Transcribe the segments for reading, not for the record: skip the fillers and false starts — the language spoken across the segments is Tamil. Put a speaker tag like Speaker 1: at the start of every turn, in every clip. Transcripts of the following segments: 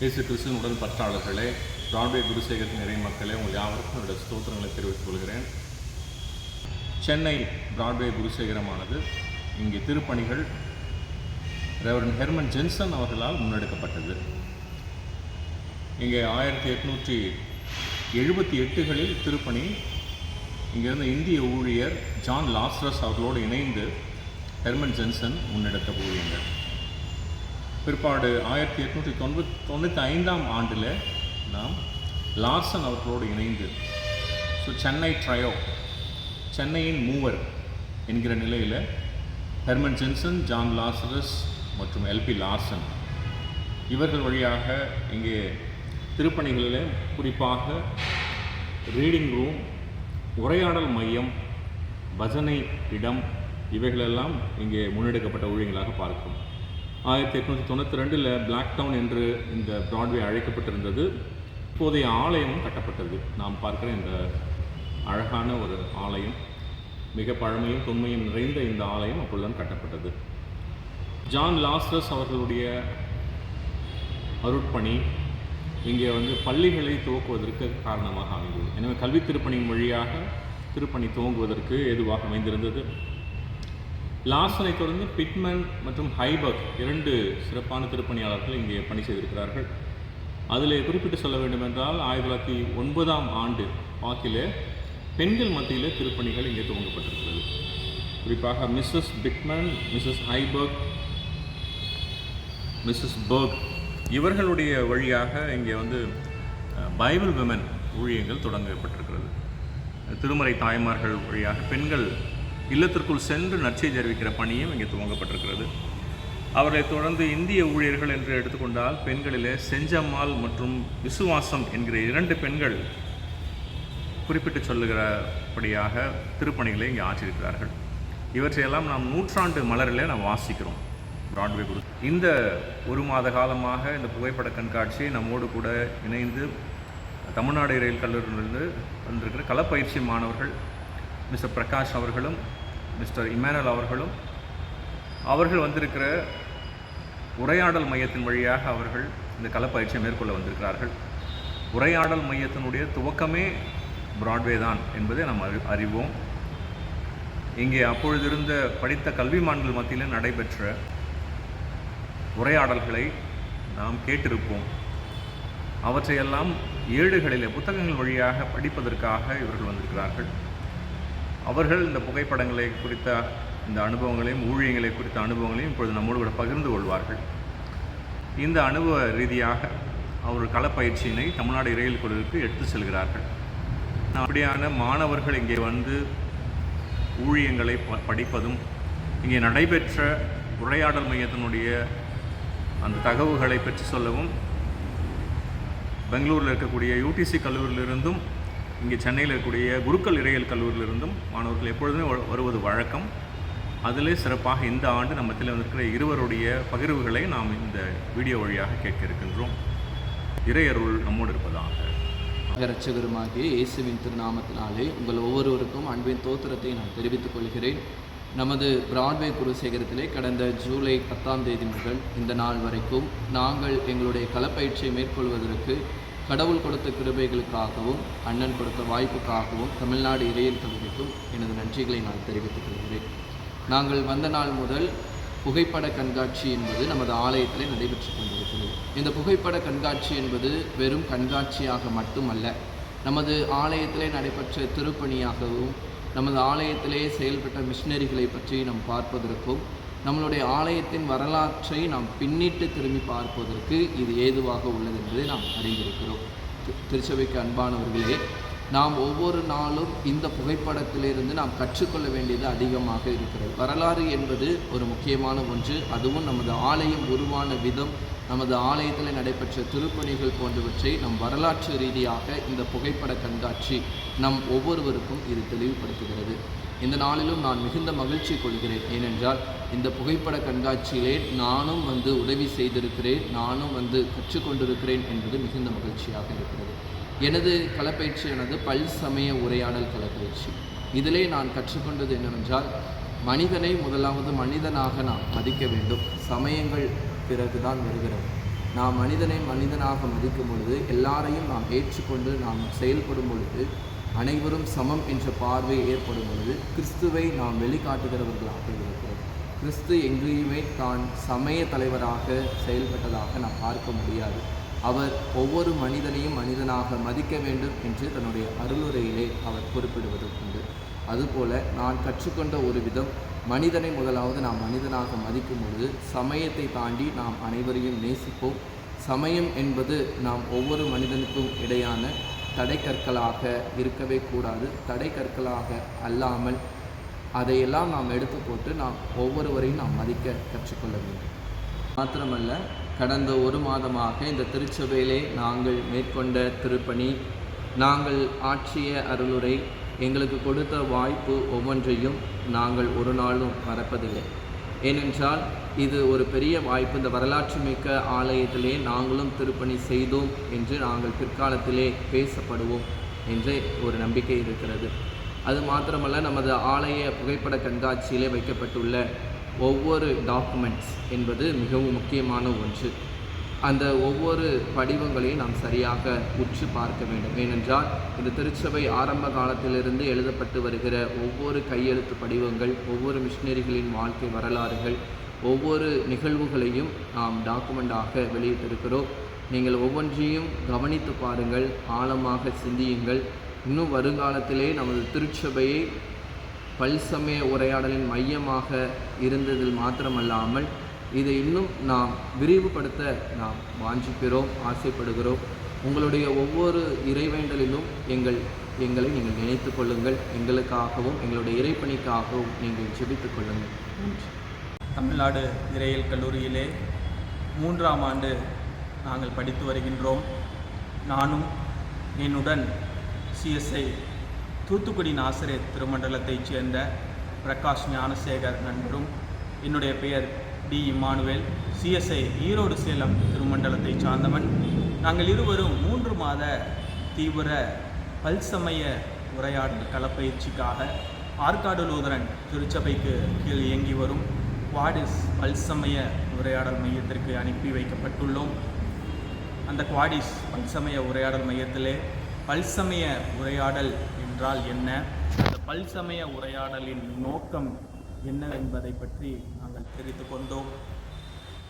Speaker 1: இயேசு கிறிஸ்துவின் உடன் பற்றாளர்களே, பிராட்வே குருசேகரத்தின் இறை மக்களே, உங்கள் யாவருக்கும் என்னுடைய ஸ்தோத்திரங்களை தெரிவித்துக் கொள்கிறேன். சென்னை பிராட்வே குருசேகரமானது இங்கே திருப்பணிகள் ரெவரண்ட் ஹெர்மன் ஜென்சன் அவர்களால் முன்னெடுக்கப்பட்டது. இங்கே 1878களில் திருப்பணி இங்கிருந்த இந்திய ஊழியர் ஜான் லாஸ்ரஸ் அவர்களோடு இணைந்து ஹெர்மன் ஜென்சன் முன்னெடுத்த ஊழியங்கள். பிற்பாடு 1895ஆம் ஆண்டில் நாம் லார்சன் அவர்களோடு இணைந்து சென்னை ட்ரையோ, சென்னையின் மூவர் என்கிற நிலையில் ஹெர்மன் ஜென்சன், ஜான் லாசரஸ் மற்றும் எல்பி லார்சன் இவர்கள் வழியாக இங்கே திருப்பணிகளில் குறிப்பாக ரீடிங் ரூம், உரையாடல் மையம், பஜனை இடம் இவைகளெல்லாம் இங்கே முன்னெடுக்கப்பட்ட ஊழியங்களாக பார்க்கும். 1892 பிளாக் டவுன் என்று இந்த பிராட்வே அழைக்கப்பட்டிருந்தது. இப்போதைய ஆலயமும் கட்டப்பட்டது. நாம் பார்க்கிற இந்த அழகான ஒரு ஆலயம், மிக பழமையும் தொன்மையும் நிறைந்த இந்த ஆலயம் அப்பொழுதுதான் கட்டப்பட்டது. ஜான் லாஸ்ரஸ் அவர்களுடைய அருட்பணி இங்கே பள்ளிகளை துவக்குவதற்கு காரணமாக அமைந்தது. எனவே கல்வி திருப்பணியின் வழியாக திருப்பணி துவங்குவதற்கு ஏதுவாக அமைந்திருந்தது. லார்சனை தொடர்ந்து பிட்மன் மற்றும் ஹைபர்க் 2 சிறப்பான திருப்பணியாளர்கள் இங்கே பணி செய்திருக்கிறார்கள். அதில் குறிப்பிட்டு சொல்ல வேண்டுமென்றால் 1909ஆம் ஆண்டு வாக்கிலே பெண்கள் மத்தியில் திருப்பணிகள் இங்கே துவங்கப்பட்டிருக்கிறது. குறிப்பாக மிஸ்ஸஸ் பிட்மன், மிஸ்ஸஸ் ஹைபர்க், மிஸ்ஸஸ் பர்க் இவர்களுடைய வழியாக இங்கே பைபிள் விமன் ஊழியங்கள் தொடங்கப்பட்டிருக்கிறது. திருமறை தாய்மார்கள் வழியாக பெண்கள் இல்லத்திற்குள் சென்று நற்செய்தி அறிவிக்கிற பணியும் இங்கே துவங்கப்பட்டிருக்கிறது. அவர்களை தொடர்ந்து இந்திய ஊழியர்கள் என்று எடுத்துக்கொண்டால் பெண்களிலே செஞ்சம்மாள் மற்றும் விசுவாசம் என்கிற 2 பெண்கள் குறிப்பிட்டு சொல்லுகிறபடியாக திருப்பணிகளை இங்கே ஆற்றியிருக்கிறார்கள். இவற்றையெல்லாம் நாம் நூற்றாண்டு மலரிலே நாம் வாசிக்கிறோம். பிராட்வே குரு இந்த 1 மாத காலமாக இந்த புகைப்பட கண்காட்சி நம்மோடு கூட இணைந்து தமிழ்நாடு இறையியல் கல்லூரியிலிருந்து வந்திருக்கிற களப்பயிற்சி மாணவர்கள் மிஸ்டர் பிரகாஷ் அவர்களும் மிஸ்டர் இமானுவேல் அவர்களும் அவர்கள் வந்திருக்கிற உரையாடல் மையத்தின் வழியாக அவர்கள் இந்த களப்பயிற்சியை மேற்கொள்ள வந்திருக்கிறார்கள். உரையாடல் மையத்தினுடைய துவக்கமே பிராட்வே தான் என்பதை நாம் அறிவோம். இங்கே அப்பொழுதிருந்த படித்த கல்விமான்கள் மத்தியில் நடைபெற்ற உரையாடல்களை நாம் கேட்டிருப்போம். அவற்றையெல்லாம் ஏடுகளில் புத்தகங்கள் வழியாக படிப்பதற்காக இவர்கள் வந்திருக்கிறார்கள். அவர்கள் இந்த புகைப்படங்களை குறித்த இந்த அனுபவங்களையும் ஊழியங்களை குறித்த அனுபவங்களையும் இப்பொழுது நம்மோடு கூட பகிர்ந்து கொள்வார்கள். இந்த அனுபவ ரீதியாக அவர்கள் களப்பயிற்சியினை தமிழ்நாடு இறையியல் குழுவிற்கு எடுத்து செல்கிறார்கள். அப்படியான மாணவர்கள் இங்கே ஊழியங்களை படிப்பதும் இங்கே நடைபெற்ற உரையாடல் மையத்தினுடைய அந்த தகவல்களை பெற்று சொல்லவும் பெங்களூரில் இருக்கக்கூடிய UTC கல்லூரியிலிருந்தும் இங்கே சென்னையில் இருக்கக்கூடிய குருக்கள் இறையியல் கல்லூரியிலிருந்தும் மாணவர்கள் எப்பொழுதுமே வருவது வழக்கம். அதிலே சிறப்பாக இந்த ஆண்டு நம்மத்தில் வந்திருக்கிற இருவருடைய பகிர்வுகளை நாம் இந்த வீடியோ வழியாக கேட்க இருக்கின்றோம். இறையருள் நம்மோடு இருப்பதாக.
Speaker 2: இரட்சகருமாகிய இயேசுவின் திருநாமத்தினாலே உங்கள் ஒவ்வொருவருக்கும் அன்பின் தோத்திரத்தை நான் தெரிவித்துக் கொள்கிறேன். நமது பிராட்வே குருசேகரத்திலே கடந்த ஜூலை 10ஆம் தேதி முதல் இந்த நாள் வரைக்கும் நாங்கள் எங்களுடைய களப்பயிற்சியை மேற்கொள்வதற்கு கடவுள் கொடுத்த கிருபைகளுக்காகவும் அண்ணன் கொடுத்த வாய்ப்புக்காகவும் தமிழ்நாடு இறையியல் கல்லூரிக்கும் எனது நன்றிகளை நான் தெரிவித்துக் கொள்கிறேன். நாங்கள் வந்த நாள் முதல் புகைப்பட கண்காட்சி என்பது நமது ஆலயத்தில் நடைபெற்று கொண்டிருக்கிறது. இந்த புகைப்பட கண்காட்சி என்பது வெறும் கண்காட்சியாக மட்டுமல்ல, நமது ஆலயத்திலே நடைபெற்ற திருப்பணியாகவும் நமது ஆலயத்திலே செயல்பட்ட மிஷினரிகளை பற்றி நாம் பார்ப்பதற்கும் நம்மளுடைய ஆலயத்தின் வரலாற்றை நாம் பின்னிட்டு திரும்பி பார்ப்பதற்கு இது ஏதுவாக உள்ளது என்பதை நாம் அறிந்திருக்கிறோம். திருச்சபைக்கு அன்பானவர்களே, நாம் ஒவ்வொரு நாளும் இந்த புகைப்படத்திலிருந்து நாம் கற்றுக்கொள்ள வேண்டியது அதிகமாக இருக்கிறது. வரலாறு என்பது ஒரு முக்கியமான ஒன்று. அதுவும் நமது ஆலயம் உருவான விதம், நமது ஆலயத்தில் நடைபெற்ற திருப்பணிகள் போன்றவற்றை நம் வரலாற்று ரீதியாக இந்த புகைப்பட கண்காட்சி நம் ஒவ்வொருவருக்கும் இது தெளிவுபடுத்துகிறது. இந்த நாளிலும் நான் மிகுந்த மகிழ்ச்சி கொள்கிறேன். ஏனென்றால் இந்த புகைப்பட கண்காட்சியிலே நானும் உதவி செய்திருக்கிறேன், நானும் கற்றுக்கொண்டிருக்கிறேன் என்பது மிகுந்த மகிழ்ச்சியாக இருக்கிறது. எனது களப்பயிற்சியானது பல்சமய உரையாடல் களப்பயிற்சி. இதிலே நான் கற்றுக்கொண்டது என்னவென்றால், மனிதனை முதலாவது மனிதனாக நாம் மதிக்க வேண்டும். சமயங்கள் பிறகுதான் வருகிறது. நாம் மனிதனை மனிதனாக மதிக்கும் பொழுது, எல்லாரையும் நாம் ஏற்றுக்கொண்டு நாம் செயல்படும் பொழுது, அனைவரும் சமம் என்ற பார்வை ஏற்படும் பொழுது கிறிஸ்துவை நாம் வெளிக்காட்டுகிறவர்களாக இருக்கிறோம். கிறிஸ்து எங்கேயுமே தான் சமய தலைவராக செயல்பட்டதாக நாம் பார்க்க முடியாது. அவர் ஒவ்வொரு மனிதனையும் மனிதனாக மதிக்க வேண்டும் என்று தன்னுடைய அருளுரையிலே அவர் குறிப்பிடுவது உண்டு. அதுபோல நான் கற்றுக்கொண்ட ஒரு விதம், மனிதனை முதலாவது நாம் மனிதனாக மதிக்கும் பொழுது சமயத்தை தாண்டி நாம் அனைவரையும் நேசிப்போம். சமயம் என்பது நாம் ஒவ்வொரு மனிதனுக்கும் இடையான தடைக்கற்களாக இருக்கவே கூடாது. தடைக்கற்களாக அல்லாமல் அதையெல்லாம் நாம் எடுத்து போட்டு நாம் ஒவ்வொருவரையும் நாம் மதிக்க கற்றுக்கொள்ள வேண்டும். மாத்திரமல்ல, கடந்த ஒரு மாதமாக இந்த திருச்சபையிலே நாங்கள் மேற்கொண்ட திருப்பணி, நாங்கள் ஆற்றிய அருளுரை, எங்களுக்கு கொடுத்த வாய்ப்பு ஒவ்வொன்றையும் நாங்கள் ஒரு நாளும் மறப்பதில்லை. ஏனென்றால் இது ஒரு பெரிய வாய்ப்பு. இந்த வரலாற்று மிக்க ஆலயத்திலே நாங்களும் திருப்பணி செய்தோம் என்று நாங்கள் பிற்காலத்திலே பேசப்படுவோம் என்ற ஒரு நம்பிக்கை இருக்கிறது. அது மாத்திரமல்ல, நமது ஆலய புகைப்பட கண்காட்சியிலே வைக்கப்பட்டுள்ள ஒவ்வொரு டாக்குமெண்ட்ஸ் என்பது மிகவும் முக்கியமான ஒன்று. அந்த ஒவ்வொரு படிவங்களையும் நாம் சரியாக உற்று பார்க்க வேண்டும். ஏனென்றால் இந்த திருச்சபை ஆரம்ப காலத்திலிருந்து எழுதப்பட்டு வருகிற ஒவ்வொரு கையெழுத்து படிவங்கள், ஒவ்வொரு மிஷினரிகளின் வாழ்க்கை வரலாறுகள், ஒவ்வொரு நிகழ்வுகளையும் நாம் டாக்குமெண்டாக வெளியிட்டிருக்கிறோம். நீங்கள் ஒவ்வொன்றையும் கவனித்து பாருங்கள், ஆழமாக சிந்தியுங்கள். இன்னும் வருங்காலத்திலே நமது திருச்சபையை பல்சமய உரையாடலின் மையமாக இருந்ததில் மாத்திரமல்லாமல் இதை இன்னும் நாம் விரிவுபடுத்த நாம் வாஞ்சிக்கிறோம், ஆசைப்படுகிறோம். உங்களுடைய ஒவ்வொரு இறைவேண்டலிலும் எங்களை நீங்கள் நினைத்து கொள்ளுங்கள். எங்களுக்காகவும் எங்களுடைய இறைப்பணிக்காகவும் நீங்கள் ஜெபித்துக் கொள்ளுங்கள்.
Speaker 3: தமிழ்நாடு இறையியல் கல்லூரியிலே 3ஆம் ஆண்டு நாங்கள் படித்து வருகின்றோம். நானும் என்னுடன் சிஎஸ்ஐ தூத்துக்குடி நாசரேத் திருமண்டலத்தைச் சேர்ந்த பிரகாஷ் ஞானசேகர் நண்பரும், என்னுடைய பெயர் டி இம்மானுவேல், சிஎஸ்ஐ ஈரோடு சேலம் திருமண்டலத்தை சார்ந்தவன். நாங்கள் இருவரும் 3 மாத தீவிர பல்சமய உரையாடல் களப்பயிற்சிக்காக ஆற்காடு லூதரன் திருச்சபைக்கு கீழ் இயங்கி வரும் குவாடிஸ் பல்சமய உரையாடல் மையத்திற்கு அனுப்பி வைக்கப்பட்டுள்ளோம். அந்த குவாடிஸ் பல்சமய உரையாடல் மையத்திலே பல்சமய உரையாடல் என்றால் என்ன, அந்த பல்சமய உரையாடலின் நோக்கம் என்னவென்பதை பற்றி நாங்கள் தெரிந்து கொண்டோம்.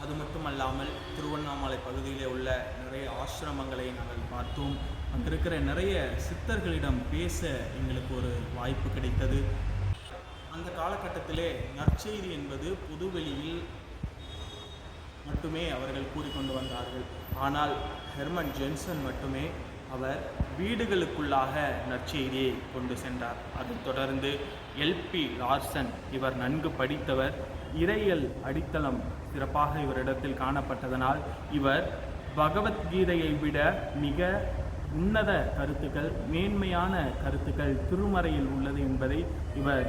Speaker 3: அது மட்டுமல்லாமல் திருவண்ணாமலை பகுதியிலே உள்ள நிறைய ஆசிரமங்களை நாங்கள் பார்த்தோம். அங்கே இருக்கிற நிறைய சித்தர்களிடம் பேச எங்களுக்கு ஒரு வாய்ப்பு கிடைத்தது. அந்த காலகட்டத்திலே நற்செய்தி என்பது பொதுவெளியில் மட்டுமே அவர்கள் கூறிக்கொண்டு வந்தார்கள். ஆனால் ஹெர்மன் ஜென்சன் மட்டுமே அவர் வீடுகளுக்குள்ளாக நற்செய்தியை கொண்டு சென்றார். அதைத் தொடர்ந்து எல்பி லார்சன், இவர் நன்கு படித்தவர், இறையியல் அடித்தளம் சிறப்பாக இவரிடத்தில் காணப்பட்டதனால் இவர் பகவத்கீதையை விட மிக உன்னத கருத்துக்கள், மேன்மையான கருத்துக்கள் திருமறையில் உள்ளது என்பதை இவர்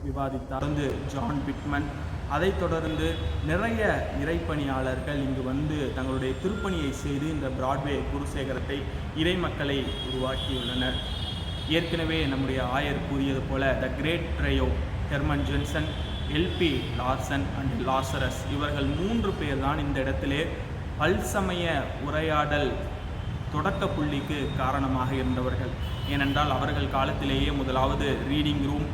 Speaker 3: விவாதித்தார். தொடர்ந்து ஜான் பிட்மன், அதைத் தொடர்ந்து நிறைய இறைப்பணியாளர்கள் இங்கு வந்து தங்களுடைய திருப்பணியை செய்து இந்த பிராட்வே குருசேகரத்தை இறைமக்களை உருவாக்கியுள்ளனர். ஏற்கனவே நம்முடைய ஆயர் கூறியது போல the great trio, Herman Jensen, L P Larsen and Lazarus, இவர்கள் 3 பேர் தான் இந்த இடத்திலே பல்சமய உரையாடல் தொடக்க புள்ளிக்கு காரணமாக இருந்தவர்கள். ஏனென்றால் அவர்கள் காலத்திலேயே முதலாவது ரீடிங் ரூம்,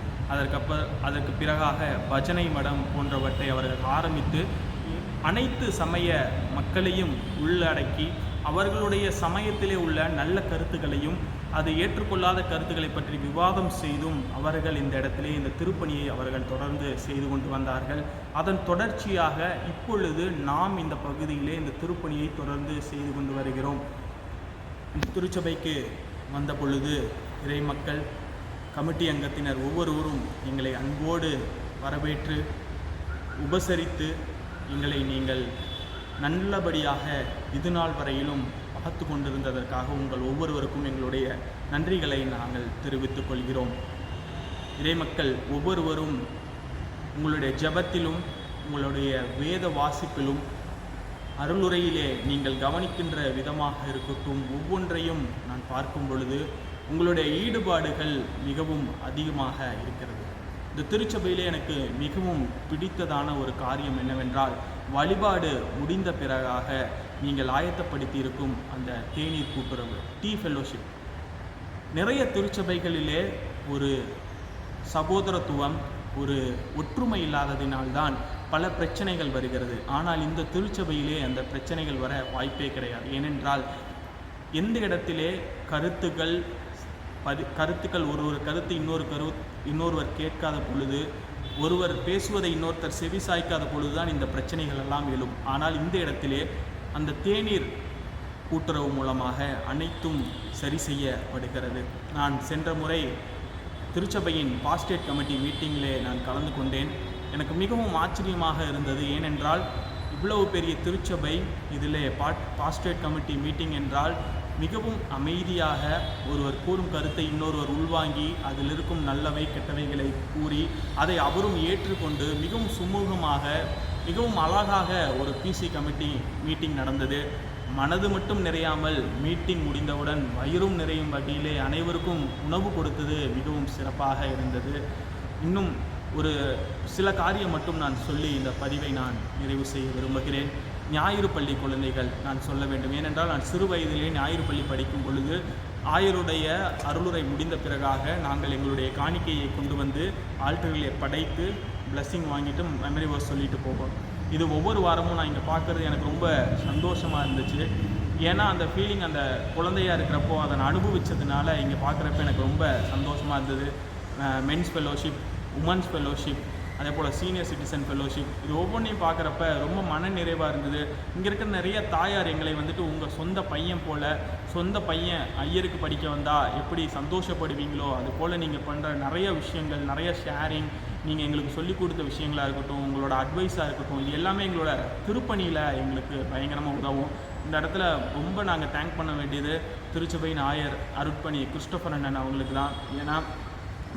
Speaker 3: அதற்கு பிறகாக பஜனை மடம் போன்றவற்றை அவர்கள் ஆரம்பித்து அனைத்து சமய மக்களையும் உள்ளடக்கி அவர்களுடைய சமயத்திலே உள்ள நல்ல கருத்துக்களையும் அது ஏற்றுக்கொள்ளாத கருத்துக்களை பற்றி விவாதம் செய்தும் அவர்கள் இந்த இடத்திலே இந்த திருப்பணியை அவர்கள் தொடர்ந்து செய்து கொண்டு வந்தார்கள். அதன் தொடர்ச்சியாக இப்பொழுது நாம் இந்த பகுதியிலே இந்த திருப்பணியை தொடர்ந்து செய்து கொண்டு வருகிறோம். இந்த திருச்சபைக்கு வந்த பொழுது இறைமக்கள் கமிட்டி அங்கத்தினர் ஒவ்வொருவரும் எங்களை அன்போடு வரவேற்று உபசரித்து எங்களை நீங்கள் நல்லபடியாக இதுநாள் வரையிலும் பார்த்து கொண்டிருந்ததற்காக உங்கள் ஒவ்வொருவருக்கும் எங்களுடைய நன்றிகளை நாங்கள் தெரிவித்துக் கொள்கிறோம். இறைமக்கள் ஒவ்வொருவரும் உங்களுடைய ஜெபத்திலும் உங்களுடைய வேத வாசிப்பிலும் அருளுரையிலே நீங்கள் கவனிக்கின்ற விதமாக இருக்கட்டும், ஒவ்வொன்றையும் நான் பார்க்கும் பொழுது உங்களுடைய ஈடுபாடுகள் மிகவும் அதிகமாக இருக்கிறது. இந்த திருச்சபையிலே எனக்கு மிகவும் பிடித்ததான ஒரு காரியம் என்னவென்றால், வழிபாடு முடிந்த பிறகாக நீங்கள் ஆயத்தப்படுத்தி இருக்கும் அந்த தேநீர் கூட்டுறவு, டீ ஃபெல்லோஷிப். நிறைய திருச்சபைகளிலே ஒரு சகோதரத்துவம், ஒரு ஒற்றுமை இல்லாததினால்தான் பல பிரச்சனைகள் வருகிறது. ஆனால் இந்த திருச்சபையிலே அந்த பிரச்சனைகள் வர வாய்ப்பே கிடையாது. ஏனென்றால் எந்த இடத்திலே கருத்துக்கள் ஒரு கருத்து இன்னொருவர் கேட்காத பொழுது, ஒருவர் பேசுவதை இன்னொருத்தர் செவிசாய்க்காத பொழுதுதான் இந்த பிரச்சனைகள் எல்லாம் எழும். ஆனால் இந்த இடத்திலே அந்த தேநீர் கூட்டுறவு மூலமாக அனைத்தும் சரி செய்யப்படுகிறது. நான் சென்ற முறை திருச்சபையின் பாஸ்டேட் கமிட்டி மீட்டிங்கிலே நான் கலந்து கொண்டேன். எனக்கு மிகவும் ஆச்சரியமாக இருந்தது. ஏனென்றால் இவ்வளவு பெரிய திருச்சபை, இதிலே பாஸ்டேட் கமிட்டி மீட்டிங் என்றால் மிகவும் அமைதியாக ஒருவர் கூறும் கருத்தை இன்னொருவர் உள்வாங்கி அதில் இருக்கும் நல்லவை கெட்டவைகளை கூறி அதை அவரும் ஏற்றுக்கொண்டு மிகவும் சுமூகமாக, மிகவும் அழகாக ஒரு பிசி கமிட்டி மீட்டிங் நடந்தது. மனது மட்டும் நிறையாமல் மீட்டிங் முடிந்தவுடன் வயிறும் நிறையும் வகையிலே அனைவருக்கும் உணவு கொடுத்தது மிகவும் சிறப்பாக இருந்தது. இன்னும் ஒரு சில காரியம் மட்டும் நான் சொல்லி இந்த பதிவை நான் நிறைவு செய்ய விரும்புகிறேன். ஞாயிறு பள்ளி குழந்தைகள் நான் சொல்ல வேண்டும். ஏனென்றால் நான் சிறு வயதிலே ஞாயிறு பள்ளி படிக்கும் பொழுது ஆயருடைய அருளுரை முடிந்த பிறகாக நாங்கள் எங்களுடைய காணிக்கையை கொண்டு வந்து ஆல்டரிலே படைத்து பிளஸ்ஸிங் வாங்கிட்டு மெமரி வர்ஸ் சொல்லிட்டு போவோம். இது ஒவ்வொரு வாரமும் நான் இங்கே பார்க்குறது எனக்கு ரொம்ப சந்தோஷமாக இருந்துச்சு. ஏன்னா அந்த ஃபீலிங் அந்த குழந்தையாக இருக்கிறப்போ அதை நான் அனுபவித்ததுனால இங்கே பார்க்குறப்ப எனக்கு ரொம்ப சந்தோஷமாக இருந்தது. மென்ஸ் ஃபெல்லோஷிப், உமன்ஸ் ஃபெல்லோஷிப், அதே போல் சீனியர் சிட்டிசன் ஃபெல்லோஷிப், இது ஒவ்வொன்றையும் பார்க்குறப்ப ரொம்ப மன நிறைவாக இருந்தது. இங்கே இருக்கிற நிறைய தாயார் எங்களை வந்துட்டு உங்கள் சொந்த பையன் போல், சொந்த பையன் ஐயருக்கு படிக்க வந்தால் எப்படி சந்தோஷப்படுவீங்களோ அது போல் நீங்கள் பண்ணுற நிறைய விஷயங்கள், நிறைய ஷேரிங், நீங்கள் எங்களுக்கு சொல்லிக் கொடுத்த விஷயங்களாக இருக்கட்டும், உங்களோட அட்வைஸாக இருக்கட்டும், இது எல்லாமே எங்களோட திருப்பணியில் எங்களுக்கு பயங்கரமாக உதவும். இந்த இடத்துல ரொம்ப நாங்கள் தேங்க் பண்ண வேண்டியது திருச்சபையின் ஆயர் அருட்பணி கிறிஸ்டோபர் அண்ணன் அவங்களுக்கு தான். ஏன்னா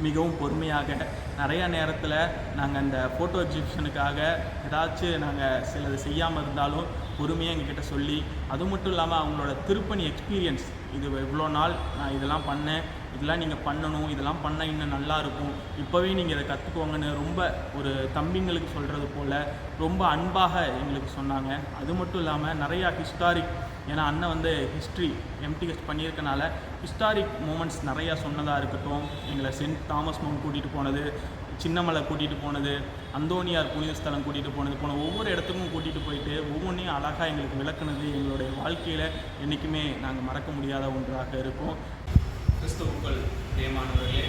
Speaker 3: மிகவும் பொறுமையாக நிறையா நேரத்தில் நாங்கள் அந்த ஃபோட்டோ எக்ஸிபிஷனுக்காக ஏதாச்சும் நாங்கள் சிலது செய்யாமல் இருந்தாலும் பொறுமையாக எங்ககிட்ட சொல்லி, அது மட்டும் இல்லாமல் அவங்களோட திருப்பணி எக்ஸ்பீரியன்ஸ், இது இவ்வளோ நாள் நான் இதெல்லாம் பண்ணேன், இதெல்லாம் நீங்கள் பண்ணணும், இதெல்லாம் பண்ணால் இன்னும் நல்லாயிருக்கும், இப்போவே நீங்கள் இதை கற்றுக்கோங்கன்னு ரொம்ப ஒரு தம்பிங்களுக்கு சொல்கிறது போல் ரொம்ப அன்பாக எங்களுக்கு சொன்னாங்க. அது மட்டும் இல்லாமல் நிறையா ஹிஸ்டாரிக், ஏன்னா அண்ணன் வந்து ஹிஸ்ட்ரி எம்டிஎஸ் பண்ணியிருக்கனால ஹிஸ்டாரிக் மூமெண்ட்ஸ் நிறையா சொன்னதாக இருக்கட்டும், எங்களை சென்ட் தாமஸ் மவுண்ட் கூட்டிகிட்டு போனது, சின்னமலை கூட்டிகிட்டு போனது, அந்தோனியார் புனித ஸ்தலம் கூட்டிகிட்டு போன ஒவ்வொரு இடத்துக்கும் கூட்டிகிட்டு போயிட்டு ஒவ்வொன்றையும் அழகாக எங்களுக்கு விளக்குனது எங்களுடைய வாழ்க்கையில் என்றைக்குமே நாங்கள் மறக்க முடியாத ஒன்றாக இருக்கும். கிறிஸ்துவுக்குள் பிரியமானவர்களே,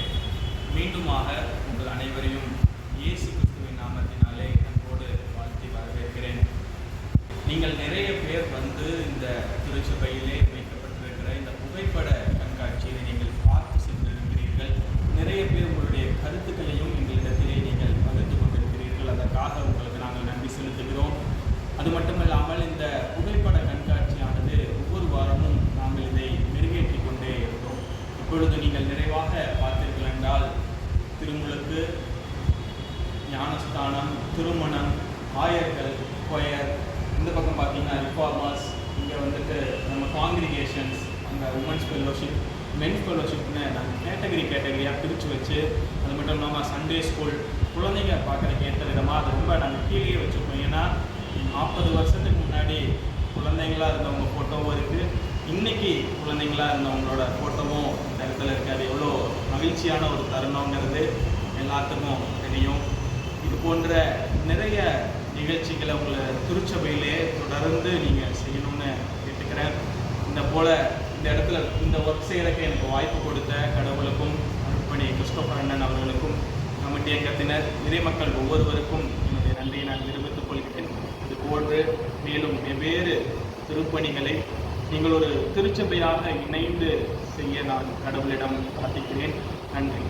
Speaker 3: மீண்டுமாக உங்கள் அனைவரையும் இயேசு கிறிஸ்துவின் நாமத்தினாலே அன்போடு வாழ்த்தி வரவேற்கிறேன். நீங்கள் நிறைய பேர் வந்து இந்த திருச்சபையிலே வைக்கப்பட்டிருக்கிற இந்த புகைப்பட கண்காட்சியை நீங்கள் பார்த்து சென்றிருக்கிறீர்கள். நிறைய பேர் உங்களுடைய கருத்துக்களையும் எங்களிடத்திலே நீங்கள் பகிர்ந்து கொண்டிருக்கிறீர்கள். அதற்காக உங்களுக்கு நாங்கள் நன்றி செலுத்துகிறோம். அது மட்டுமல்லாமல் இந்த புகைப்பட கண்காட்சியானது ஒவ்வொரு வாரமும் நாங்கள் இதை மெருகேற்றி கொண்டே இருக்கிறோம். இப்பொழுது நீங்கள் நிறைவாக பார்த்தீர்கள் என்றால் திருமுழுக்கு, ஞானஸ்தானம், திருமணம், ஆயர்கள், கொயர், இந்த பக்கம் பார்த்தீங்கன்னா ரிஃபார்மர்ஸ், இங்கே வந்துட்டு நம்ம காங்கிரிகேஷன்ஸ், அங்கே உமன்ஸ் ஃபெல்லோஷிப், மென்ஸ் ஃபெல்லோஷிப்னு நாங்கள் கேட்டகரியாக பிரித்து வச்சு, அது மட்டும் இல்லாமல் சண்டே ஸ்கூல், குழந்தைங்க பார்க்குறதுக்கு ஏற்ற விதமாக அது ரொம்ப நாங்கள் கீழே வச்சுருக்கோம். ஏன்னா 40 வருஷத்துக்கு முன்னாடி குழந்தைங்களாக இருந்தவங்க ஃபோட்டோவும் இருக்குது, இன்றைக்கி குழந்தைங்களாக இருந்தவங்களோட ஃபோட்டோவும் இந்த இடத்துல இருக்குது. அது எவ்வளோ மகிழ்ச்சியான ஒரு தருணங்கிறது எல்லாத்துக்கும் தெரியும். இது போன்ற நிறைய நிகழ்ச்சிகளை உங்களை திருச்சபையிலே தொடர்ந்து நீங்கள் செய்யணும்னு கேட்டுக்கிறேன். இந்த போல் இந்த இடத்துல இந்த ஒர்க் செய்கிறதுக்கு எனக்கு வாய்ப்பு கொடுத்த கடவுளுக்கும் அருட்பணி கிறிஸ்டோபர் அண்ணன் அவர்களுக்கும் கமிட்டி அங்கத்தினர் இறைமக்கள் ஒவ்வொருவருக்கும் என்னுடைய நன்றியை நான் தெரிவித்துக் கொள்கிறேன். இது போன்று மேலும் வெவ்வேறு திருப்பணிகளை நீங்கள் ஒரு திருச்சபையாக இணைந்து செய்ய நான் கடவுளிடம் பிரார்த்திக்கிறேன். நன்றி.